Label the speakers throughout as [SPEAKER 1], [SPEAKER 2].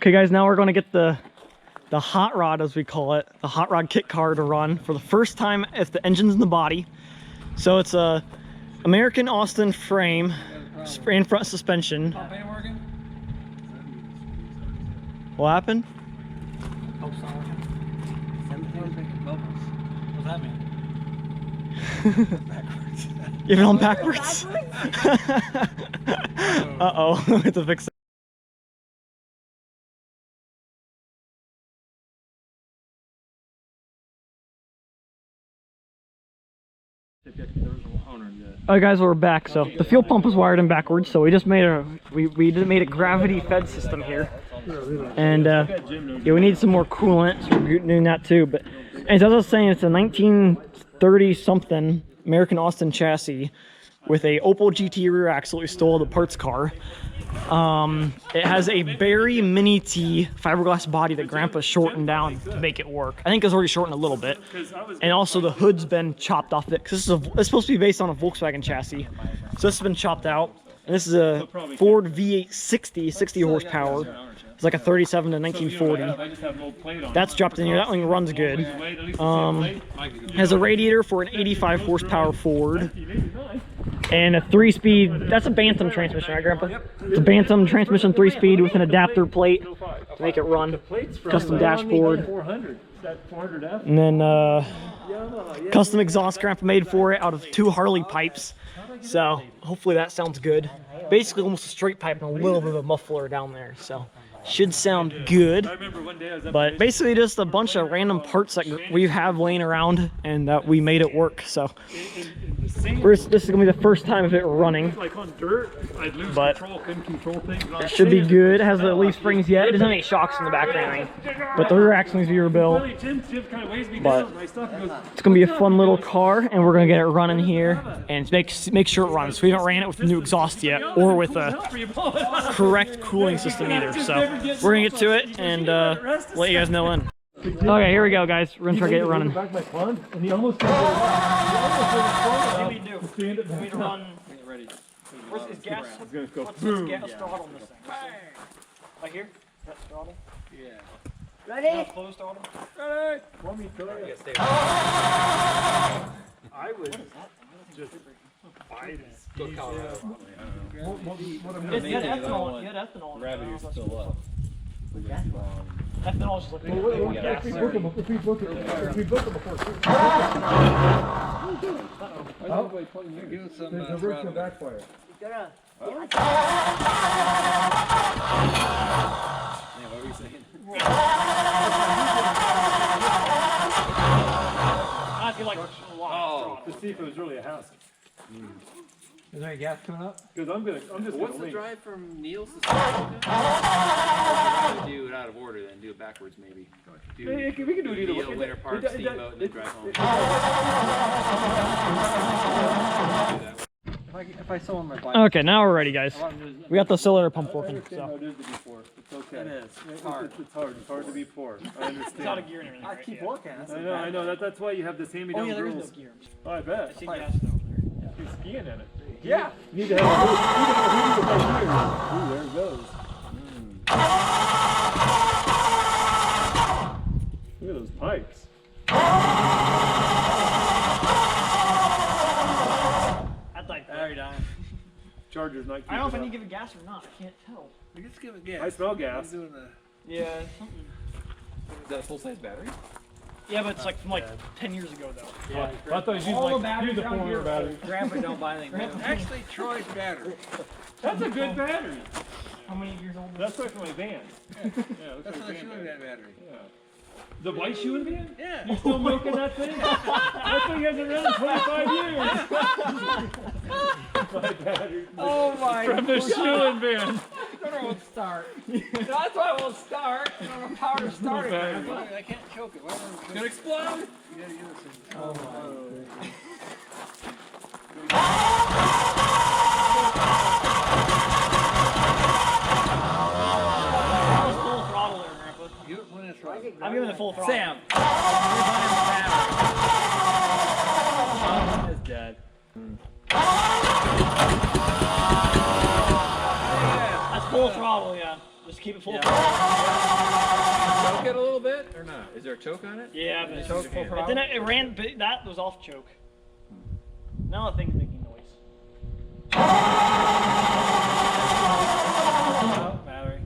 [SPEAKER 1] Okay guys, now we're gonna get the hot rod, as we call it, the hot rod kit car to run for the first time if the engine's in the body. So it's a American Austin frame, and front suspension. What happened?
[SPEAKER 2] What's that mean?
[SPEAKER 3] Backwards.
[SPEAKER 1] You have it on backwards? Uh-oh, we have to fix it. Alright guys, we're back. So the fuel pump was wired in backwards, so we just made a made a gravity fed system here. And yeah, we need some more coolant, so we're doing that too. But as I was saying, it's a 1930 something American Austin chassis with a Opel GT rear axle we stole at the parts car. It has a very mini T fiberglass body that Grandpa shortened down to make it work. I think it's already shortened a little bit, and also the hood's been chopped off it because it's supposed to be based on a Volkswagen chassis. So this has been chopped out, and this is a Ford V8-60, 60 horsepower. It's like a 37 to 1940. That's dropped in here. That one runs good. Has a radiator for an 85 horsepower Ford. And a 3-speed, that's a Bantam transmission, right, Grandpa? Yep. It's a Bantam transmission 3-speed with an adapter plate to make it run. Custom dashboard. And then custom exhaust Grandpa made for it out of 2 Harley pipes. So hopefully that sounds good. Basically almost a straight pipe and a little bit of a muffler down there. So should sound good. But basically just a bunch of random parts that we have laying around and that we made it work. So this is gonna be the first time of it running. But it should be good. It has the leaf springs yet. It doesn't have any shocks in the back or anything. But the rear axle needs to be rebuilt. But it's gonna be a fun little car, and we're gonna get it running here and make sure it runs. We haven't ran it with the new exhaust yet, or with a correct cooling system either. So we're gonna get to it and let you guys know when. Okay, here we go, guys. We're gonna try to get it running.
[SPEAKER 3] What do you do? Run. Ready. Where's his gas? What's his gas throttle in this thing? Right here? That throttle? Yeah. Ready? Closed throttle? Ready! Want me to I would just buy this. Go Colorado. You had ethanol. Gravity is still up. Ethanol is just like if we book it before. Give us some backfire. What were you saying? I feel like to see if it was really a house. Is there any gas coming up? Because what's the drive from Neil's to do it out of order, then do it backwards maybe. We can do it either way. Winter Park, Steamboat, and then drive home. If I saw on my bike.
[SPEAKER 1] Okay, now we're ready, guys. We got the cylinder pump working. So.
[SPEAKER 3] It's okay. It is. It's hard. It's hard. It's hard to be poor. I understand. It's out of gear and everything. I keep working. I know. That's why you have this hand-me-down rules. Oh, yeah, there's no gear. Oh, I bet. I see gas over there. You're skiing in it. Yeah. You need to have ooh, there it goes. Look at those pipes. That's like very dying. Charger's not keeping up. I don't know if I need to give it gas or not. I can't tell. You just give it gas. I smell gas. Yeah. Is that a full-size battery? Yeah, but it's like from 10 years ago though. Yeah. I thought you used the 400 battery. Grandpa don't buy anything. Actually, Troy's battery. That's a good battery. How many years old? That's like my van. Yeah, that's my shoeing van battery. Yeah. The white shoeing van? Yeah. You still milking that thing? That thing hasn't run in 25 years. My battery. Oh my God. From the shoeing van. It won't start. That's why it won't start. You don't have power to start it. I can't choke it. It's gonna explode. You gotta get this thing. Oh my. Full throttle there, Grandpa. I'm giving it full throttle. Sam. It's dead. That's full throttle, yeah.
[SPEAKER 1] Just keep it full.
[SPEAKER 3] Yeah. Choke it a little bit or not? Is there a choke on it?
[SPEAKER 1] Yeah, but
[SPEAKER 3] choke full
[SPEAKER 1] but then it ran. But that was off choke. Now the thing's making noise.
[SPEAKER 3] Oh, battery.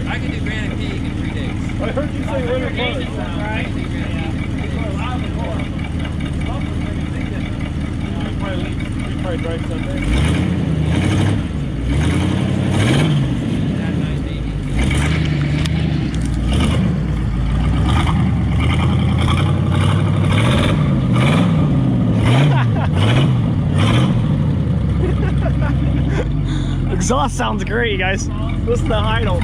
[SPEAKER 3] I can do Granite Peak in 3 days.
[SPEAKER 4] I heard you say Winter Park.
[SPEAKER 3] Right?
[SPEAKER 4] You probably drive Sunday.
[SPEAKER 3] That nice baby.
[SPEAKER 1] Exhaust sounds great, you guys. This is the idle.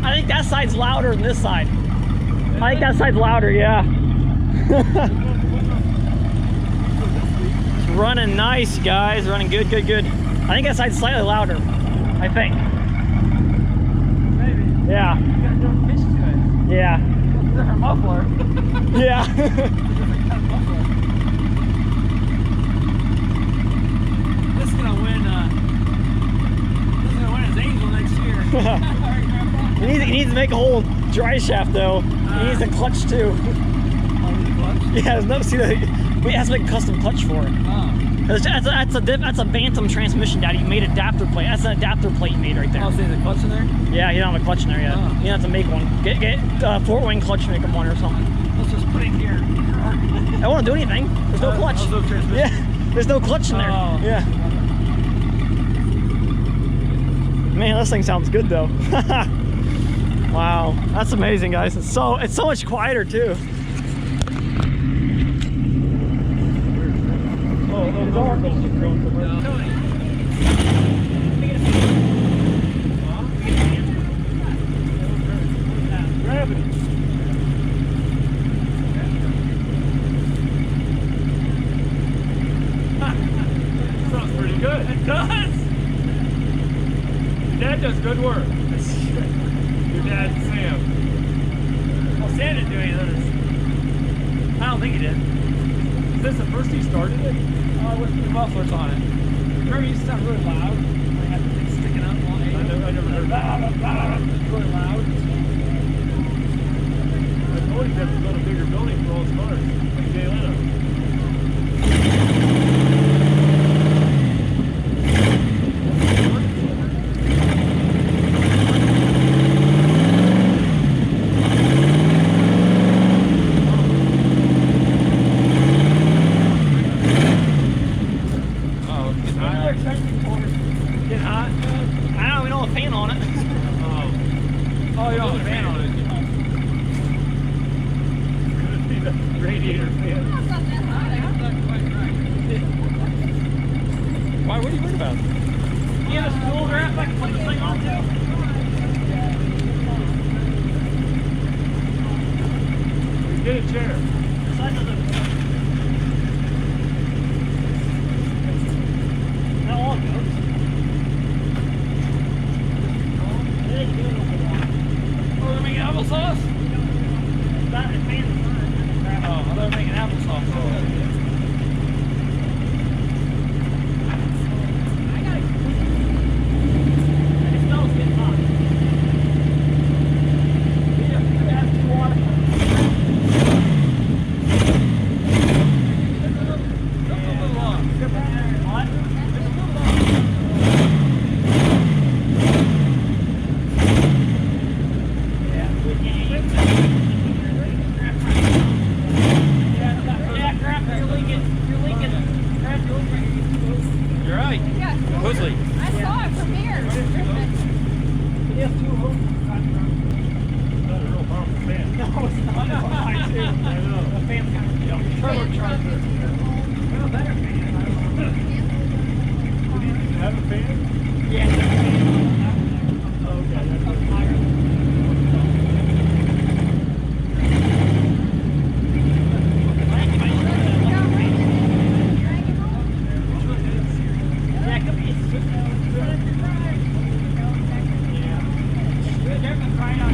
[SPEAKER 1] I think that side's louder than this side. I think that side's louder, yeah. It's running nice, guys. Running good, good, good. I think that side's slightly louder. I think.
[SPEAKER 2] Maybe.
[SPEAKER 1] Yeah.
[SPEAKER 2] You got a different pitch to it.
[SPEAKER 1] Yeah.
[SPEAKER 2] Different muffler.
[SPEAKER 1] Yeah.
[SPEAKER 2] This is gonna win. This is gonna win his Angel next year.
[SPEAKER 1] He needs to make a whole dry shaft though. He needs a clutch too. Yeah, there's no, see, we have to make a custom clutch for it. That's a Bantam transmission, Daddy. You made an adapter plate. That's an adapter plate you made right there.
[SPEAKER 2] Oh, so there's a clutch in there?
[SPEAKER 1] Yeah, you don't have a clutch in there yet.
[SPEAKER 2] Oh.
[SPEAKER 1] You have to make one. Get Fort Wayne clutch, make him one or something.
[SPEAKER 2] Let's just put it here.
[SPEAKER 1] I won't do anything. There's no clutch.
[SPEAKER 2] no transmission.
[SPEAKER 1] Yeah, there's no clutch in there.
[SPEAKER 2] Oh.
[SPEAKER 1] Yeah. Man, this thing sounds good though. Wow, that's amazing, guys. It's so much quieter too.
[SPEAKER 4] Gravity. Sounds pretty good. It does. Your dad does good work. Your dad, Sam.
[SPEAKER 2] Well, Sam didn't do any of this. I don't think he did.
[SPEAKER 4] Is this the first he started it?
[SPEAKER 2] With the mufflers on it. Remember, it used to sound really loud. I had the thing sticking up on it.
[SPEAKER 4] I never heard that.
[SPEAKER 2] It's really loud.
[SPEAKER 4] I told you to build a bigger building for all his cars. Like Jay Leno. Oh, you don't have a fan on it. Could be the radiator fan. Why? What are you worried about?
[SPEAKER 1] You have a spool grab I can put this thing on too?
[SPEAKER 4] Get a chair.
[SPEAKER 1] The size of the... That all goes.
[SPEAKER 4] Oh, they're making applesauce?
[SPEAKER 1] That is fan.
[SPEAKER 4] Oh, I thought they were making applesauce.
[SPEAKER 1] It smells getting hot. Yeah, add some water. What? Yeah, crap, you're leaking. You're leaking. Crap, you're leaking.
[SPEAKER 4] You're right.
[SPEAKER 5] Yeah,
[SPEAKER 4] Who's leaking?
[SPEAKER 5] I saw it from here.
[SPEAKER 1] It has two hoses.
[SPEAKER 4] Not a real powerful fan.
[SPEAKER 1] No, it's not. I know. The fan's kind of turbocharged. Well, better fan. I don't know.
[SPEAKER 4] Have a fan?
[SPEAKER 1] Yeah. Okay, that's higher. Yeah, it could be. It's just there's a crying out.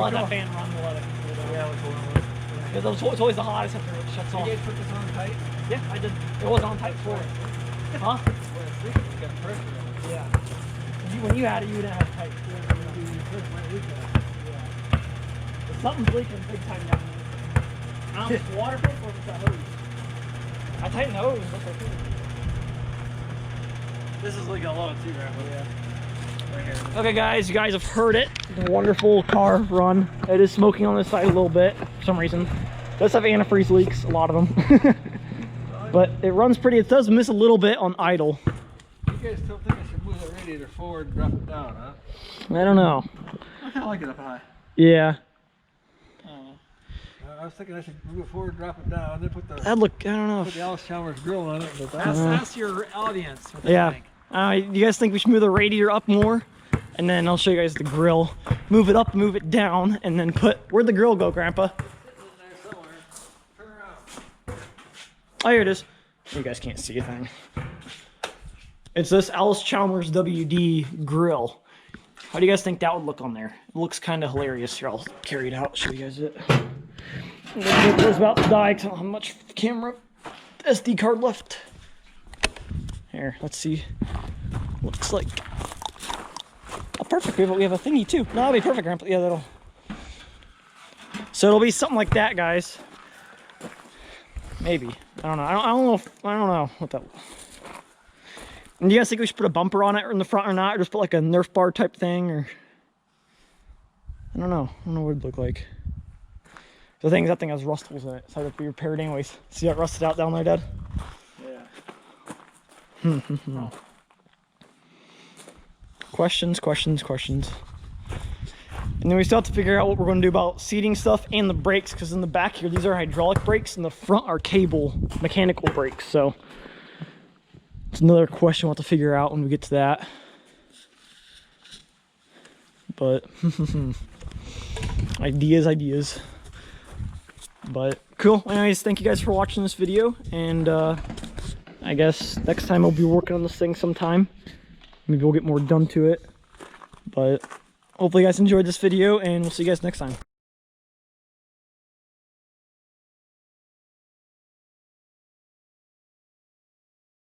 [SPEAKER 1] Let that fan run, we'll let it. Because it's always the hottest after it shuts off.
[SPEAKER 3] You guys put this on tight?
[SPEAKER 1] Yeah, I did. It was on tight before. Huh? Yeah. When you had it, you didn't have it tight. If something's leaking big time down here. I don't know if it's waterproof or if it's a hose. I tightened the hose. That's okay.
[SPEAKER 2] This is like a lot too, Grandpa. Yeah. Right here.
[SPEAKER 1] Okay, guys, you guys have heard it. The wonderful car run. It is smoking on this side a little bit for some reason. It does have antifreeze leaks, a lot of them. But it runs pretty. It does miss a little bit on idle.
[SPEAKER 3] You guys still think I should move the radiator forward and drop it down, huh?
[SPEAKER 1] I don't know.
[SPEAKER 3] I kind of like it up high.
[SPEAKER 1] Yeah.
[SPEAKER 3] I was thinking I should move it forward, drop it down, then put the
[SPEAKER 1] That'd look, I don't know.
[SPEAKER 3] put the Alice Chalmers grill on it. But
[SPEAKER 2] Ask your audience what they
[SPEAKER 1] Yeah.
[SPEAKER 2] think.
[SPEAKER 1] You guys think we should move the radiator up more? And then I'll show you guys the grill. Move it up, move it down, and then where'd the grill go, Grandpa? Oh, here it is. You guys can't see a thing. It's this Alice Chalmers WD grill. How do you guys think that would look on there? It looks kind of hilarious. Here, I'll carry it out, show you guys it. The GoPro's about to die because I don't have much camera SD card left. Here, let's see. Looks like. Oh, perfect. We have a thingy too. No, that'll be perfect, Grandpa. Yeah, that'll. So it'll be something like that, guys. Maybe. I don't know. I don't know what that. And do you guys think we should put a bumper on it in the front or not, or just put like a Nerf bar type thing, or I don't know. I don't know what it'd look like. The thing is, that thing has rust holes in it, so I have to be repaired anyways. See how it rusted out down there, Dad?
[SPEAKER 3] yeah.
[SPEAKER 1] Questions. And then we still have to figure out what we're going to do about seating stuff and the brakes, because in the back here, these are hydraulic brakes, and the front are cable mechanical brakes. So it's another question we'll have to figure out when we get to that. But ideas. But cool. Anyways, thank you guys for watching this video, and I guess next time I'll be working on this thing sometime. Maybe we'll get more done to it. But hopefully you guys enjoyed this video, and we'll see you guys next time.